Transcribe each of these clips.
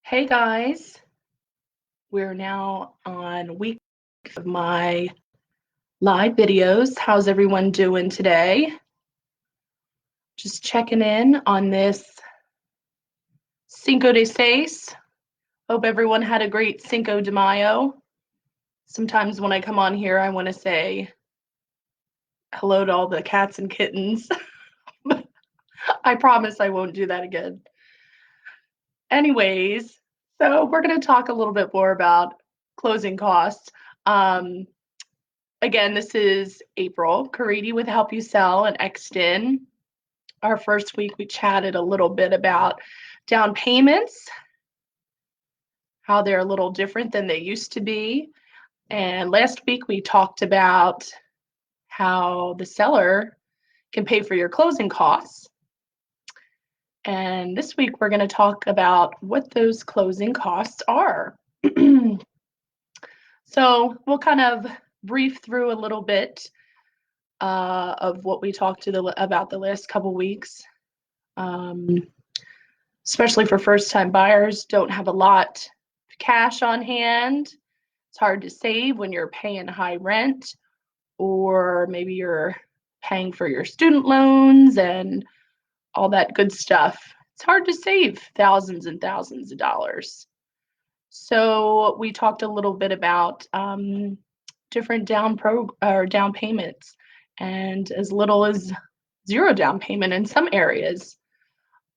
Hey guys, we're now on week of my live videos. How's everyone doing today? Just checking in on this Cinco de Seis. Hope everyone had a great Cinco de Mayo. Sometimes when I come on here, I want to say hello to all the cats and kittens. I promise I won't do that again. Anyways, so we're going to talk a little bit more about closing costs. Again, this is April, Caridi with Help You Sell and Exton. Our first week, we chatted a little bit about down payments, how they're a little different than they used to be. And last week, we talked about how the seller can pay for your closing costs. And this week, we're going to talk about what those closing costs are. So we'll kind of brief through a little bit of what we talked about the last couple weeks. Especially for first-time buyers, don't have a lot of cash on hand. It's hard to save when you're paying high rent, or maybe you're paying for your student loans and all that good stuff. It's hard to save thousands and thousands of dollars. So we talked a little bit about different down payments, and as little as zero down payment in some areas,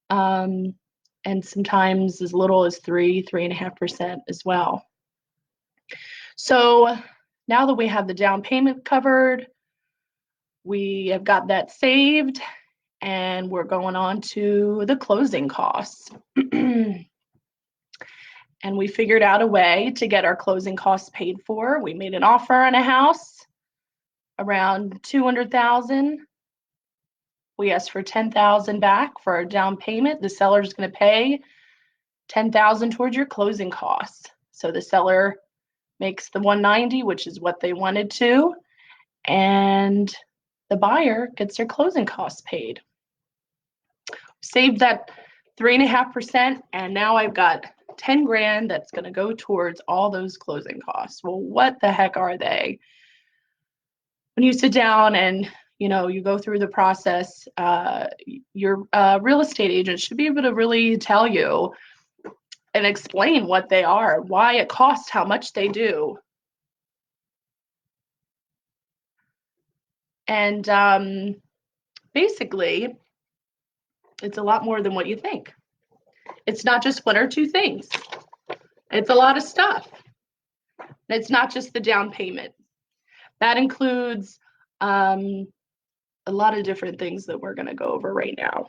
and sometimes as little as 3.5% as well. So now that we have the down payment covered, we have got that saved, and we're going on to the closing costs. And we figured out a way to get our closing costs paid for. We made an offer on a house around $200,000. We asked for $10,000 back for our down payment. The seller's going to pay $10,000 towards your closing costs. So the seller makes the $190,000, which is what they wanted to, and the buyer gets their closing costs paid. Saved that 3.5%, and now I've got $10,000 that's going to go towards all those closing costs. Well, what the heck are they? When you sit down and you go through the process, your real estate agent should be able to really tell you and explain what they are, why it costs how much they do. And basically, it's a lot more than what you think. It's not just one or two things. It's a lot of stuff. It's not just the down payment. That includes a lot of different things that we're going to go over right now.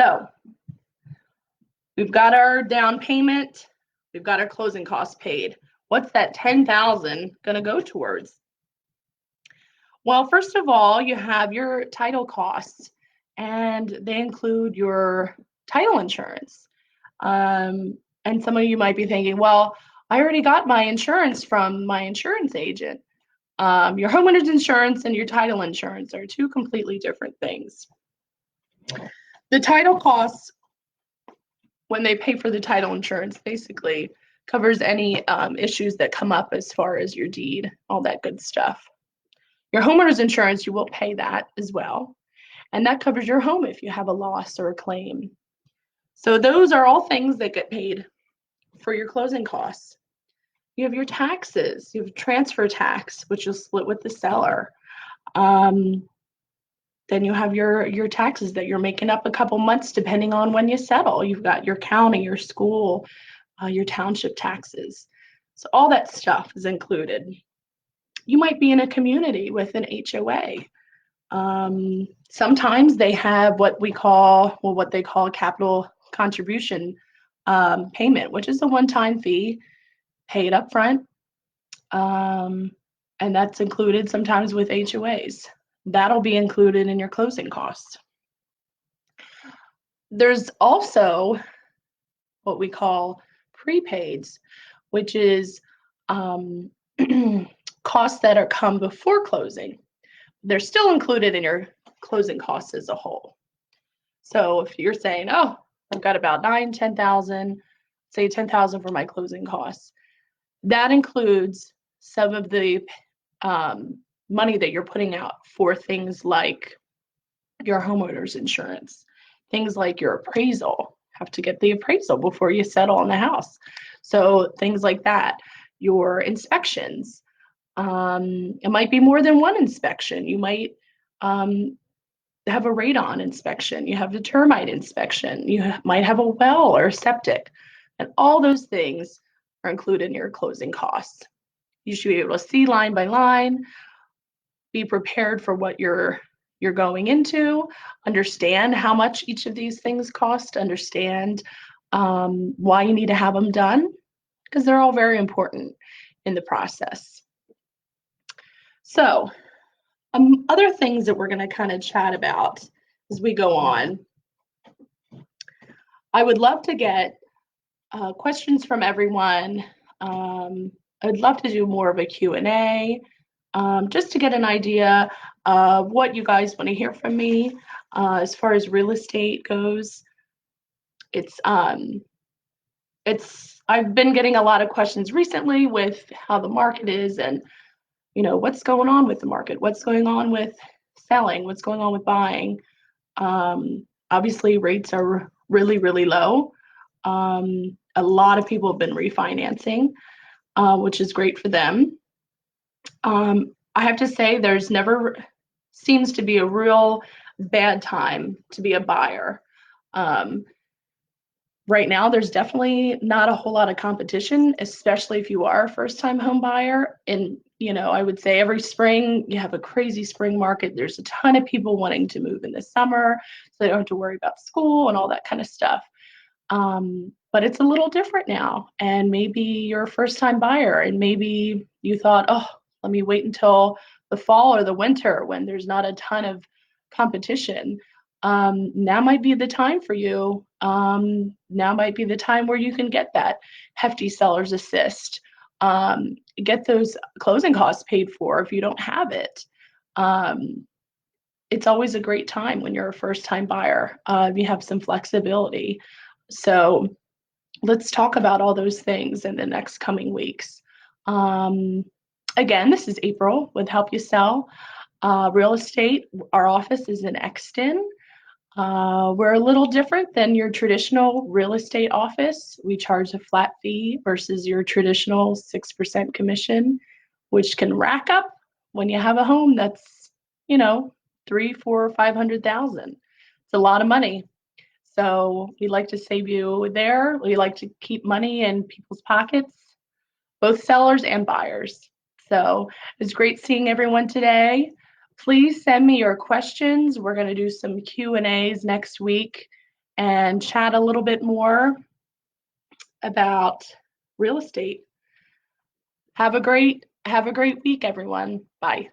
So we've got our down payment. We've got our closing costs paid. What's that $10,000 going to go towards? Well, first of all, you have your title costs, and they include your title insurance. And some of you might be thinking, well, I already got my insurance from my insurance agent. Your homeowner's insurance and your title insurance are two completely different things. The title costs, when they pay for the title insurance, basically covers any issues that come up as far as your deed, all that good stuff. Your homeowner's insurance, you will pay that as well. And that covers your home if you have a loss or a claim. So those are all things that get paid for your closing costs. You have your taxes. You have transfer tax, which you'll split with the seller. Then you have your taxes that you're making up a couple months depending on when you settle. You've got your county, your school, your township taxes. So all that stuff is included. You might be in a community with an HOA. Sometimes they have what they call a capital contribution payment, which is a one-time fee paid up front, and that's included sometimes with HOAs. That'll be included in your closing costs. There's also what we call prepaids, which is costs that come before closing. They're still included in your closing costs as a whole. So if you're saying, oh, I've got about $9,000, $10,000 say 10,000 for my closing costs. That includes some of the money that you're putting out for things like your homeowner's insurance, things like your appraisal. Have to get the appraisal before you settle on the house. So things like that, your inspections. It might be more than one inspection. You might have a radon inspection. You have a termite inspection. You might have a well or a septic. And all those things are included in your closing costs. You should be able to see line by line, be prepared for what you're going into, understand how much each of these things cost, understand why you need to have them done, because they're all very important in the process. So other things that we're going to kind of chat about as we go on. I would love to get questions from everyone. I'd love to do more of a Q&A, just to get an idea of what you guys want to hear from me as far as real estate goes. I've been getting a lot of questions recently with how the market is and, you know, what's going on with the market, what's going on with selling, what's going on with buying. Obviously, rates are really, really low. A lot of people have been refinancing, which is great for them. I have to say, there's never seems to be a real bad time to be a buyer. Right now, there's definitely not a whole lot of competition, especially if you are a first-time home buyer. And, you know, I would say every spring, you have a crazy spring market. There's a ton of people wanting to move in the summer, so they don't have to worry about school and all that kind of stuff. But it's a little different now. And maybe you're a first-time buyer, and maybe you thought, oh, let me wait until the fall or the winter when there's not a ton of competition. Now might be the time for you. Now might be the time where you can get that hefty seller's assist. Get those closing costs paid for if you don't have it. It's always a great time when you're a first-time buyer. You have some flexibility. So let's talk about all those things in the next coming weeks. Again, this is April with Help You Sell Real Estate. Our office is in Exton. We're a little different than your traditional real estate office. We charge a flat fee versus your traditional 6% commission, which can rack up when you have a home that's, you know, 300,000, 400,000, 500,000. It's a lot of money. So we like to save you there. We like to keep money in people's pockets, both sellers and buyers. So it's great seeing everyone today. Please send me your questions. We're going to do some Q&As next week and chat a little bit more about real estate. Have a great week, everyone. Bye.